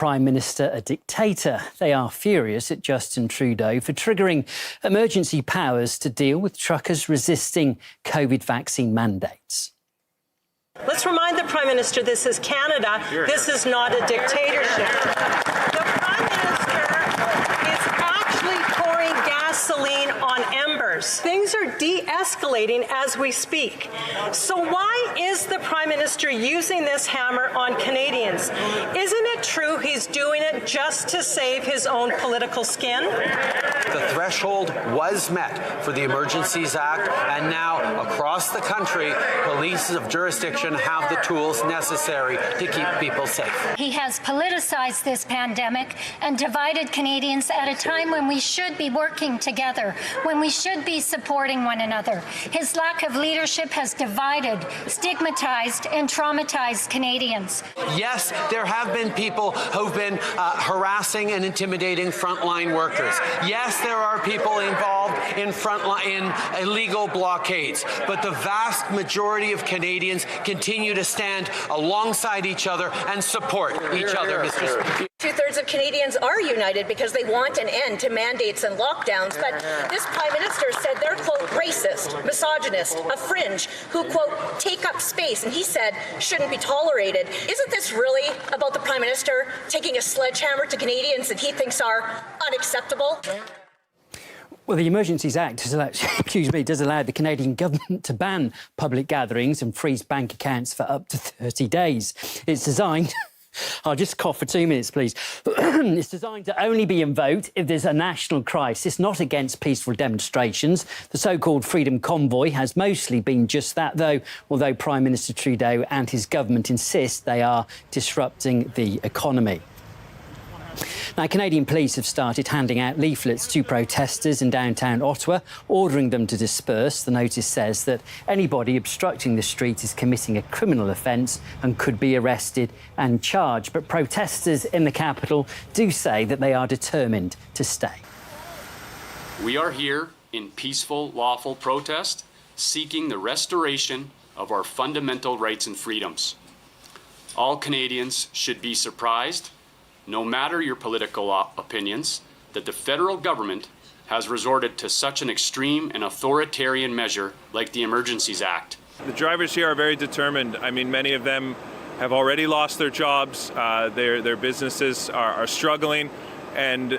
Prime Minister a dictator. They are furious at Justin Trudeau for triggering emergency powers to deal with truckers resisting COVID vaccine mandates. Let's remind the Prime Minister this is Canada. This is not a dictatorship. The Prime Minister is actually pouring gasoline on embers. Things are de-escalating as we speak. So why is the Prime Minister using this hammer on Canadians? Isn't it true he's doing it just to save his own political skin? The threshold was met for the Emergencies Act, and now across the country, police of jurisdiction have the tools necessary to keep people safe. He has politicized this pandemic and divided Canadians at a time when we should be working together, when we should be supporting one another. His lack of leadership has divided, stigmatized, and traumatized Canadians. Yes, there have been people who've been harassing and intimidating frontline workers. Yes, there are people involved in illegal blockades, but the vast majority of Canadians continue to stand alongside each other and support each other, Mr. Speaker. Two-thirds of Canadians are united because they want an end to mandates and lockdowns, but this Prime Minister said they're, quote, racist, misogynist, a fringe, who, quote, take up space, and he said shouldn't be tolerated. Isn't this really about the Prime Minister taking a sledgehammer to Canadians that he thinks are unacceptable? Well, the Emergencies Act does allow the Canadian government to ban public gatherings and freeze bank accounts for up to 30 days. It's designed... I'll just cough for 2 minutes, please. It's designed to only be invoked if there's a national crisis, not against peaceful demonstrations. The so-called Freedom Convoy has mostly been just that, though, although Prime Minister Trudeau and his government insist they are disrupting the economy. Now, Canadian police have started handing out leaflets to protesters in downtown Ottawa, ordering them to disperse. The notice says that anybody obstructing the street is committing a criminal offence and could be arrested and charged. But protesters in the capital do say that they are determined to stay. We are here in peaceful, lawful protest, seeking the restoration of our fundamental rights and freedoms. All Canadians should be surprised, no matter your political opinions, that the federal government has resorted to such an extreme and authoritarian measure like the Emergencies Act. The drivers here are very determined. I mean, many of them have already lost their jobs, their businesses are struggling, and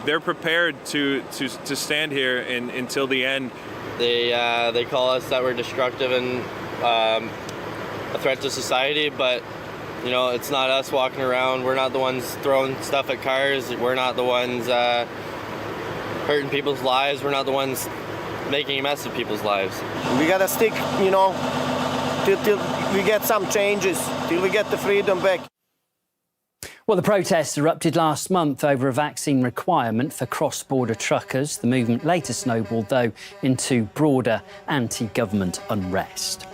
they're prepared to stand here until the end. They call us that we're destructive and a threat to society, but you know, it's not us walking around. We're not the ones throwing stuff at cars. We're not the ones hurting people's lives. We're not the ones making a mess of people's lives. We gotta stick, you know, till we get some changes, till we get the freedom back. Well, the protests erupted last month over a vaccine requirement for cross-border truckers. The movement later snowballed, though, into broader anti-government unrest.